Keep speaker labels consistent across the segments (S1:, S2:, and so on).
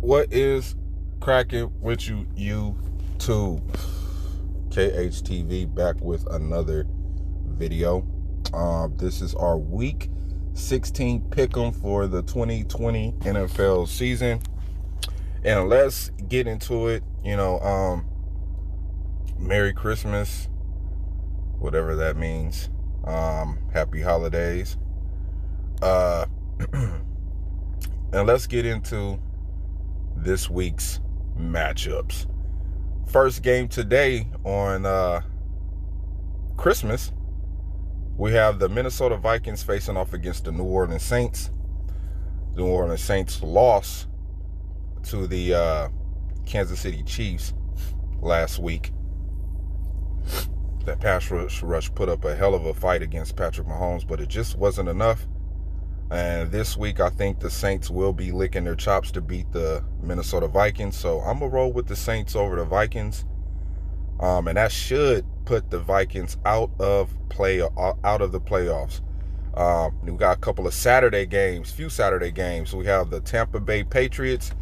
S1: What is cracking with you, YouTube? KHTV back with another video. This is our week 16 pick'em for the 2020 NFL season. And let's get into it. Merry Christmas, whatever that means. Happy holidays. And let's get into this week's matchups. First game today on Christmas, we have the Minnesota Vikings facing off against the New Orleans Saints. The New Orleans Saints lost to the Kansas City Chiefs last week. That pass rush put up a hell of a fight against Patrick Mahomes, but it just wasn't enough. And this week, I think the Saints will be licking their chops to beat the Minnesota Vikings. So I'm going to roll with the Saints over the Vikings. And that should put the Vikings out of the playoffs. We got a couple of few Saturday games. We have the Tampa Bay Patriots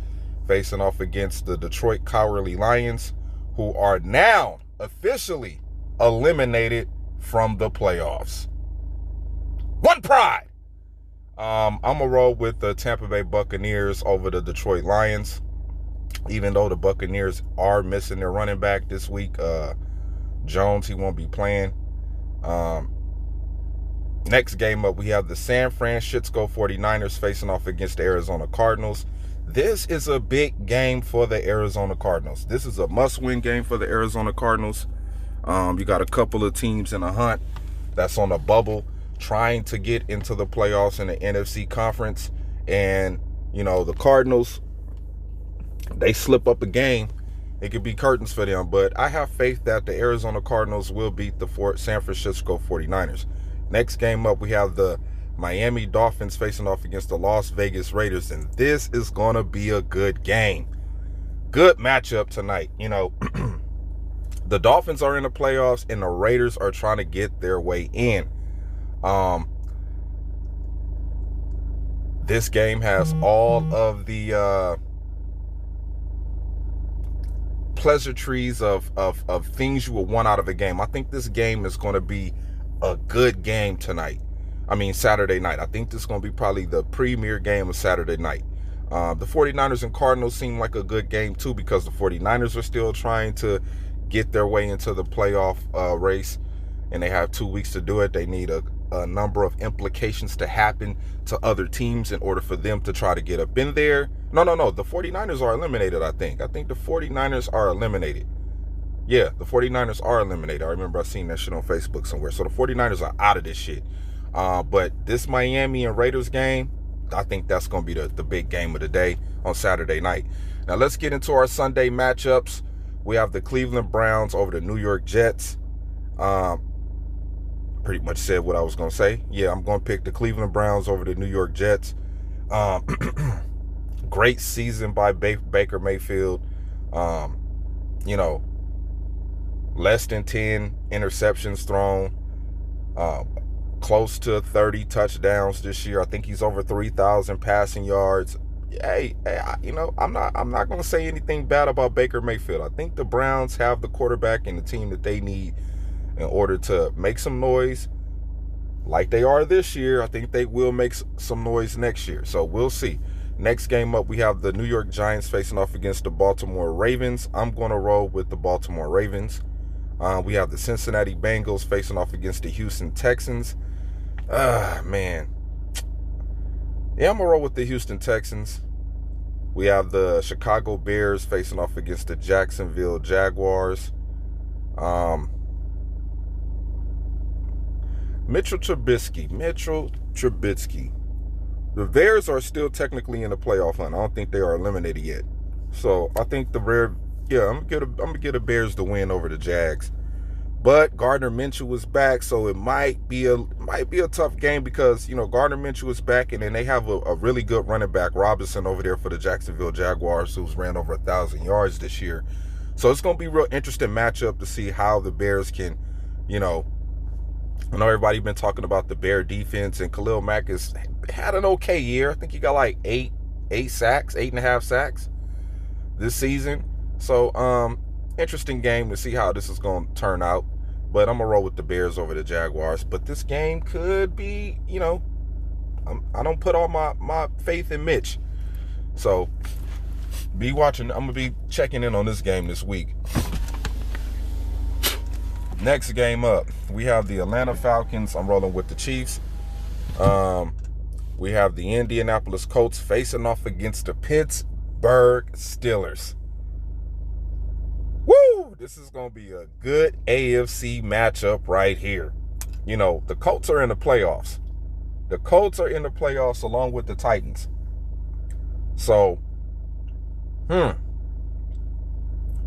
S1: facing off against the Detroit Cowardly Lions, who are now officially eliminated from the playoffs. One pride! I'm going to roll with the Tampa Bay Buccaneers over the Detroit Lions, even though the Buccaneers are missing their running back this week. Jones, he won't be playing. Next game up, we have the San Francisco 49ers facing off against the Arizona Cardinals. This is a big game for the Arizona Cardinals. This is a must-win game for the Arizona Cardinals. You got a couple of teams in a hunt that's on a bubble, trying to get into the playoffs in the NFC conference. And, the Cardinals, they slip up a game, it could be curtains for them. But I have faith that the Arizona Cardinals will beat the San Francisco 49ers. Next game up, we have the Miami Dolphins facing off against the Las Vegas Raiders. And this is going to be a good game. Good matchup tonight. The Dolphins are in the playoffs and the Raiders are trying to get their way in. This game has all of the pleasantries of things you will want out of a game. I think this game is going to be a good game Saturday night. I think this is going to be probably the premier game of Saturday night. The 49ers and Cardinals seem like a good game too, because the 49ers are still trying to get their way into the playoff race, and they have 2 weeks to do it. They need a number of implications to happen to other teams in order for them to try to get up in there. No. The 49ers are eliminated, I think. I think the 49ers are eliminated. Yeah, the 49ers are eliminated. I remember I seen that shit on Facebook somewhere. So the 49ers are out of this shit. But this Miami and Raiders game, I think that's going to be the big game of the day on Saturday night. Now let's get into our Sunday matchups. We have the Cleveland Browns over the New York Jets. Pretty much said what I was going to say. Yeah, I'm going to pick the Cleveland Browns over the New York Jets. Great season by Baker Mayfield. Less than 10 interceptions thrown. Close to 30 touchdowns this year. I think he's over 3,000 passing yards. Hey, I'm not going to say anything bad about Baker Mayfield. I think the Browns have the quarterback and the team that they need in order to make some noise like they are this year. I think they will make some noise next year. So we'll see. Next game up, we have the New York Giants facing off against the Baltimore Ravens. I'm going to roll with the Baltimore Ravens. We have the Cincinnati Bengals facing off against the Houston Texans. Man. Yeah, I'm going to roll with the Houston Texans. We have the Chicago Bears facing off against the Jacksonville Jaguars. Mitchell Trubisky. The Bears are still technically in the playoff hunt. I don't think they are eliminated yet. So I think I'm gonna get the Bears to win over the Jags. But Gardner Minshew was back, so it might be a tough game because Gardner Minshew is back, and then they have a really good running back, Robinson, over there for the Jacksonville Jaguars, who's ran over 1,000 yards this year. So it's gonna be a real interesting matchup to see how the Bears can, I know everybody been talking about the Bear defense, and Khalil Mack has had an okay year. I think he got like 8.5 sacks. this season. So, interesting game to see how this is going to turn out. But I'm going to roll with the Bears over the Jaguars. But this game could be, I don't put all my faith in Mitch. So, be watching. I'm going to be checking in on this game this week. Next game up, we have the Atlanta Falcons. I'm rolling with the Chiefs. We have the Indianapolis Colts facing off against the Pittsburgh Steelers. Woo! This is going to be a good AFC matchup right here. The Colts are in the playoffs. The Colts are in the playoffs along with the Titans. So,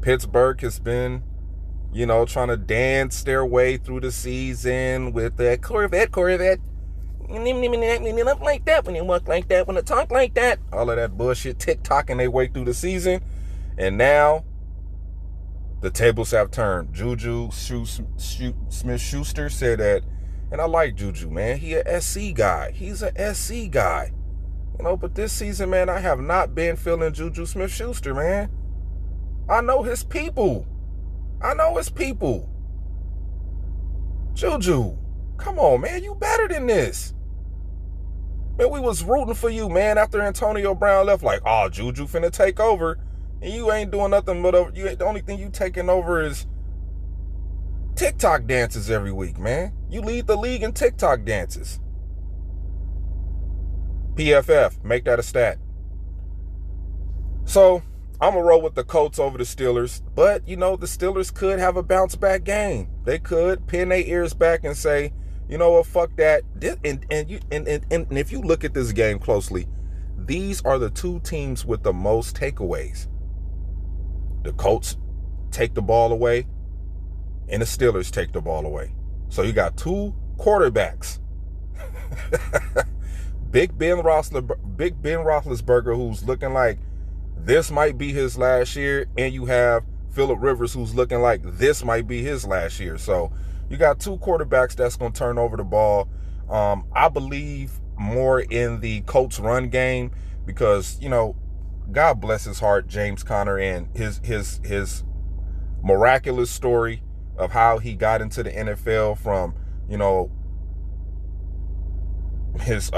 S1: Pittsburgh has been, trying to dance their way through the season with that Corvette. When up like that, when you walk like that, when you talk like that. All of that bullshit tick-tocking their way through the season. And now, the tables have turned. Juju Smith-Schuster said that, and I like Juju, man. He a SC guy. He's a SC guy. But this season, man, I have not been feeling Juju Smith-Schuster, man. I know his people. Juju, come on, man. You better than this. Man, we was rooting for you, man, after Antonio Brown left. Like, oh, Juju finna take over. And you ain't doing nothing but the only thing you taking over is TikTok dances every week, man. You lead the league in TikTok dances. PFF, make that a stat. So, I'm going to roll with the Colts over the Steelers. But, the Steelers could have a bounce-back game. They could pin their ears back and say, you know what, fuck that. And if you look at this game closely, these are the two teams with the most takeaways. The Colts take the ball away, and the Steelers take the ball away. So you got two quarterbacks. Big Ben Roethlisberger, who's looking like this might be his last year, and you have Phillip Rivers, who's looking like this might be his last year. So you got two quarterbacks that's going to turn over the ball. I believe more in the Colts run game because, God bless his heart, James Conner, and his miraculous story of how he got into the NFL from, his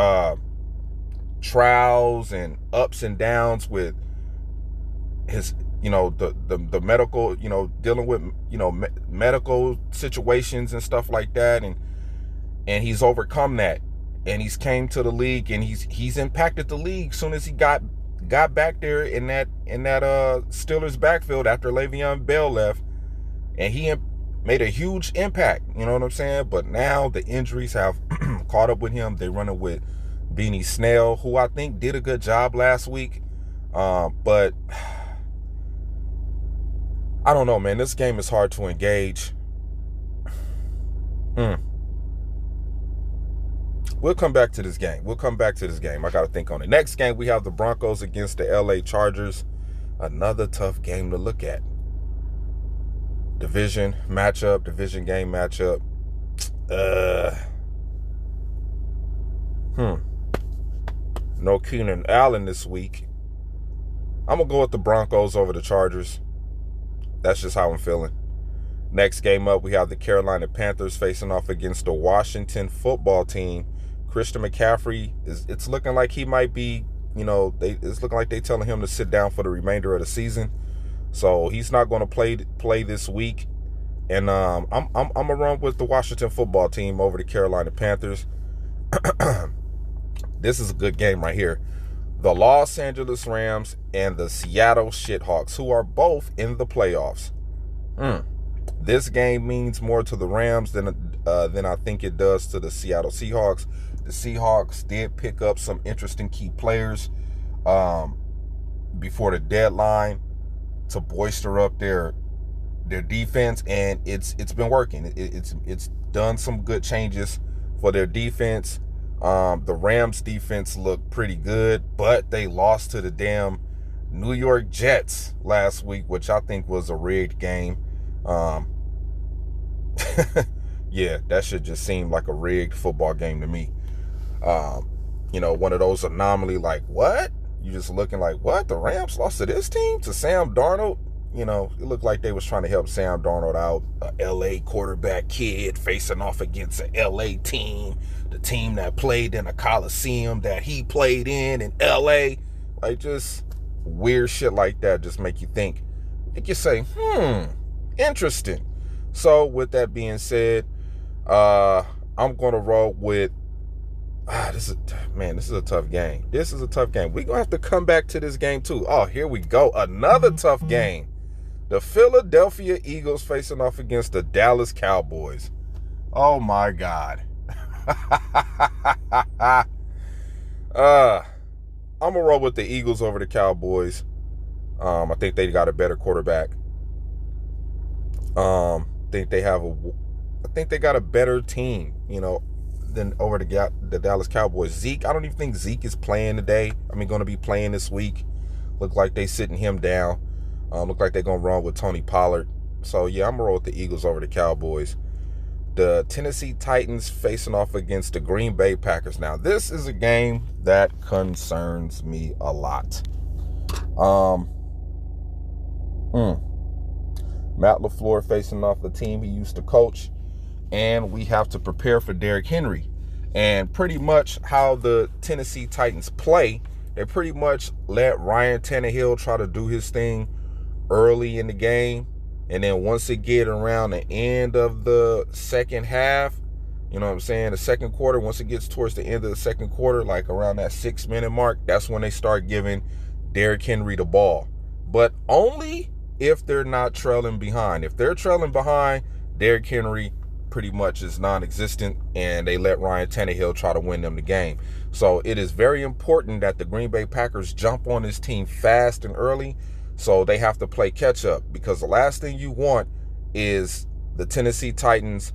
S1: trials and ups and downs with his, the medical, dealing with, medical situations and stuff like that. And he's overcome that. And he's came to the league and he's impacted the league soon as he got back there in that Steelers backfield after Le'Veon Bell left. And he made a huge impact, you know what I'm saying? But now the injuries have caught up with him. They're running with Beanie Snell, who I think did a good job last week. But I don't know, man. This game is hard to engage. We'll come back to this game. I got to think on it. Next game, we have the Broncos against the LA Chargers. Another tough game to look at. Division game matchup. No Keenan Allen this week. I'm going to go with the Broncos over the Chargers. That's just how I'm feeling. Next game up, we have the Carolina Panthers facing off against the Washington football team. Christian McCaffrey, it's looking like he might be, it's looking like they're telling him to sit down for the remainder of the season. So he's not going to play this week. And I'm gonna run with the Washington football team over the Carolina Panthers. This is a good game right here. The Los Angeles Rams and the Seattle Shithawks, who are both in the playoffs. This game means more to the Rams than I think it does to the Seattle Seahawks. The Seahawks did pick up some interesting key players before the deadline to bolster up their defense, and it's been working. It's done some good changes for their defense. The Rams defense looked pretty good, but they lost to the damn New York Jets last week, which I think was a rigged game. Yeah, that should just seem like a rigged football game to me. One of those anomaly, like, what? you just looking like, what? The Rams lost to this team? To Sam Darnold? You know, it looked like they was trying to help Sam Darnold out, a L.A. quarterback kid facing off against an L.A. team, the team that played in a Coliseum that he played in L.A. Like, just weird shit like that just make you think. Make you say, interesting. So, with that being said, I'm going to roll with, this is a tough game. This is a tough game. We're going to have to come back to this game, too. Oh, here we go. Another tough game. The Philadelphia Eagles facing off against the Dallas Cowboys. Oh, my God. I'm going to roll with the Eagles over the Cowboys. I think they got a better quarterback. I think they got a better team, than over the Dallas Cowboys. Zeke, I don't even think Zeke is playing today. Going to be playing this week. Look like they sitting him down. Look like they're going to run with Tony Pollard. So, yeah, I'm going to roll with the Eagles over the Cowboys. The Tennessee Titans facing off against the Green Bay Packers. Now, this is a game that concerns me a lot. Matt LaFleur facing off the team he used to coach. And we have to prepare for Derrick Henry. And pretty much how the Tennessee Titans play, they pretty much let Ryan Tannehill try to do his thing early in the game. And then once it get around the end of the second half, the second quarter, once it gets towards the end of the second quarter, like around that 6-minute mark, that's when they start giving Derrick Henry the ball. But only if they're not trailing behind. If they're trailing behind, Derrick Henry pretty much is non-existent, and they let Ryan Tannehill try to win them the game. So it is very important that the Green Bay Packers jump on this team fast and early, so they have to play catch up, because the last thing you want is the Tennessee Titans,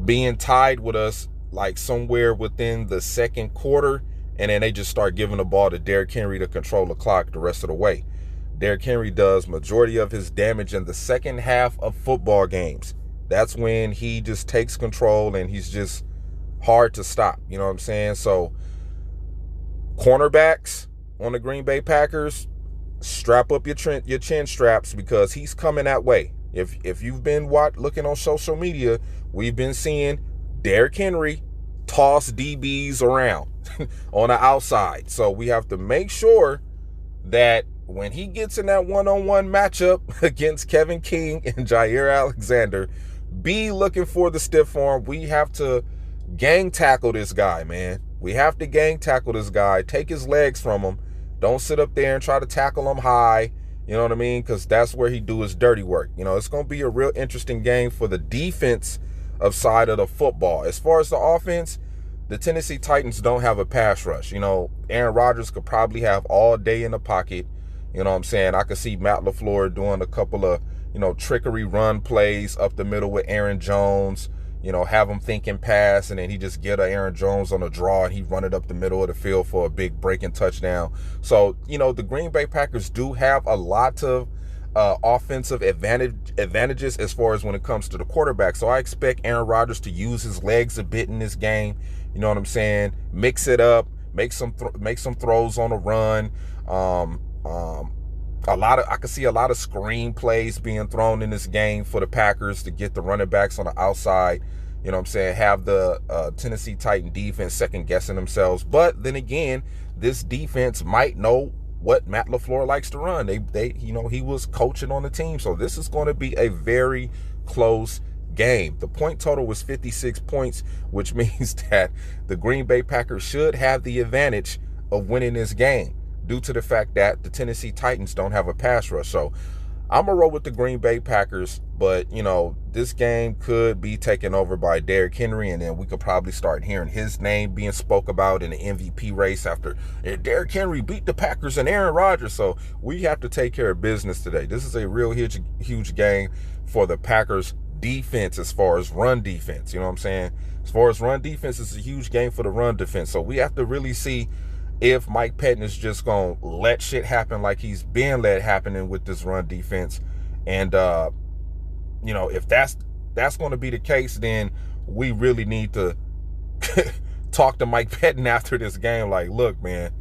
S1: being tied with us like somewhere within the second quarter, and then they just start giving the ball to Derrick Henry to control the clock the rest of the way. Derrick Henry does majority of his damage in the second half of football games. That's when he just takes control, and he's just hard to stop. You know what I'm saying? So, cornerbacks on the Green Bay Packers, strap up your chin straps, because he's coming that way. If you've been looking on social media, we've been seeing Derrick Henry toss DBs around on the outside. So we have to make sure that when he gets in that one-on-one matchup against Kevin King and Jair Alexander, be looking for the stiff arm. We have to gang tackle this guy, man. We have to gang tackle this guy. Take his legs from him. Don't sit up there and try to tackle him high. You know what I mean? Because that's where he do his dirty work. It's going to be a real interesting game for the defense side of the football. As far as the offense, the Tennessee Titans don't have a pass rush. Aaron Rodgers could probably have all day in the pocket. You know what I'm saying? I could see Matt LaFleur doing a couple of, trickery run plays up the middle with Aaron Jones. Have him thinking pass, and then he just get Aaron Jones on a draw, and he run it up the middle of the field for a big breaking touchdown. So, the Green Bay Packers do have a lot of offensive advantages as far as when it comes to the quarterback. So I expect Aaron Rodgers to use his legs a bit in this game. You know what I'm saying? Mix it up, make some throws on the run. I can see a lot of screen plays being thrown in this game for the Packers to get the running backs on the outside. You know what I'm saying? Have the Tennessee Titan defense second guessing themselves. But then again, this defense might know what Matt LaFleur likes to run. He was coaching on the team. So this is going to be a very close game. The point total was 56 points, which means that the Green Bay Packers should have the advantage of winning this game due to the fact that the Tennessee Titans don't have a pass rush. So I'm going to roll with the Green Bay Packers, but, this game could be taken over by Derrick Henry, and then we could probably start hearing his name being spoke about in the MVP race after Derrick Henry beat the Packers and Aaron Rodgers. So we have to take care of business today. This is a real huge game for the Packers defense as far as run defense. You know what I'm saying? As far as run defense, it's a huge game for the run defense. So we have to really see if Mike Pettin is just going to let shit happen like he's been let happening with this run defense. And, if that's going to be the case, then we really need to talked to Mike Pettin after this game like, look, man,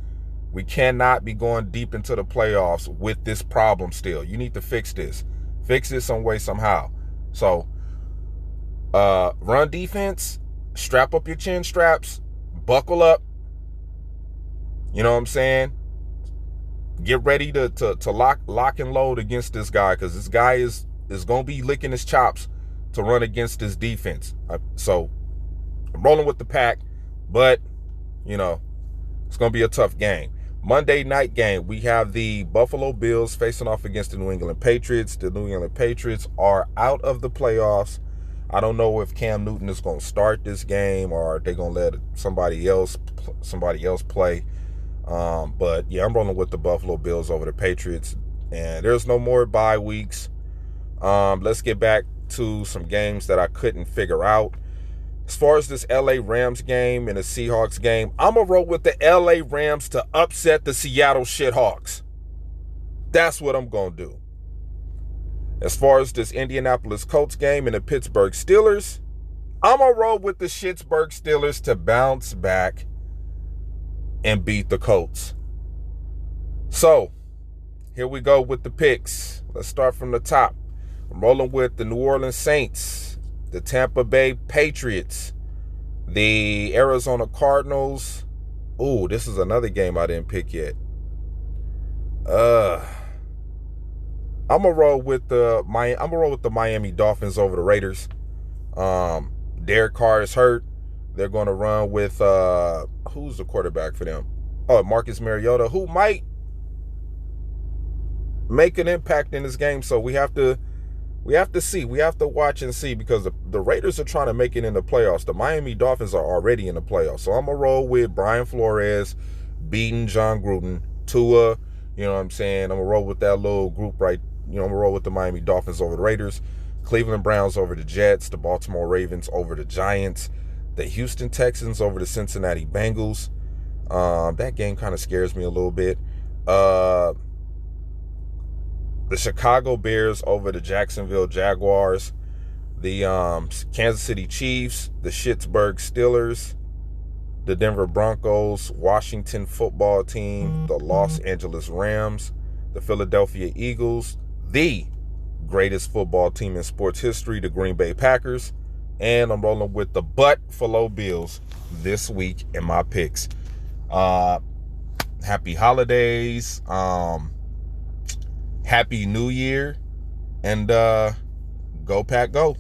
S1: we cannot be going deep into the playoffs with this problem still. You need to fix this. Fix this some way, somehow. So, run defense, strap up your chin straps, buckle up. You know what I'm saying? Get ready to lock and load against this guy, because this guy is going to be licking his chops to run against this defense. So, I'm rolling with the pack, but, you know, it's going to be a tough game. Monday night game, we have the Buffalo Bills facing off against the New England Patriots. The New England Patriots are out of the playoffs. I don't know if Cam Newton is going to start this game or are they going to let somebody else play. But, yeah, I'm rolling with the Buffalo Bills over the Patriots. And there's no more bye weeks. Let's get back to some games that I couldn't figure out. As far as this LA Rams game and the Seahawks game, I'm going to roll with the LA Rams to upset the Seattle Shithawks. That's what I'm going to do. As far as this Indianapolis Colts game and the Pittsburgh Steelers, I'm going to roll with the Pittsburgh Steelers to bounce back and beat the Colts. So, here we go with the picks. Let's start from the top. I'm rolling with the New Orleans Saints, the Tampa Bay Patriots, the Arizona Cardinals. Ooh, this is another game I didn't pick yet. I'm gonna roll with the Miami Dolphins over the Raiders. Derek Carr is hurt. They're going to run with who's the quarterback for them? Oh, Marcus Mariota, who might make an impact in this game. So we have to see. We have to watch and see, because the Raiders are trying to make it in the playoffs. The Miami Dolphins are already in the playoffs. So I'm going to roll with Brian Flores beating John Gruden. Tua, you know what I'm saying? I'm going to roll with that little group right. You know, I'm going to roll with the Miami Dolphins over the Raiders. Cleveland Browns over the Jets. The Baltimore Ravens over the Giants. The Houston Texans over the Cincinnati Bengals. That game kind of scares me a little bit. The Chicago Bears over the Jacksonville Jaguars. The Kansas City Chiefs. The Pittsburgh Steelers. The Denver Broncos. Washington Football Team. The Los Angeles Rams. The Philadelphia Eagles. The greatest football team in sports history, the Green Bay Packers. And I'm rolling with the Buffalo Bills this week in my picks. Happy holidays. Happy New Year. And go Pack Go.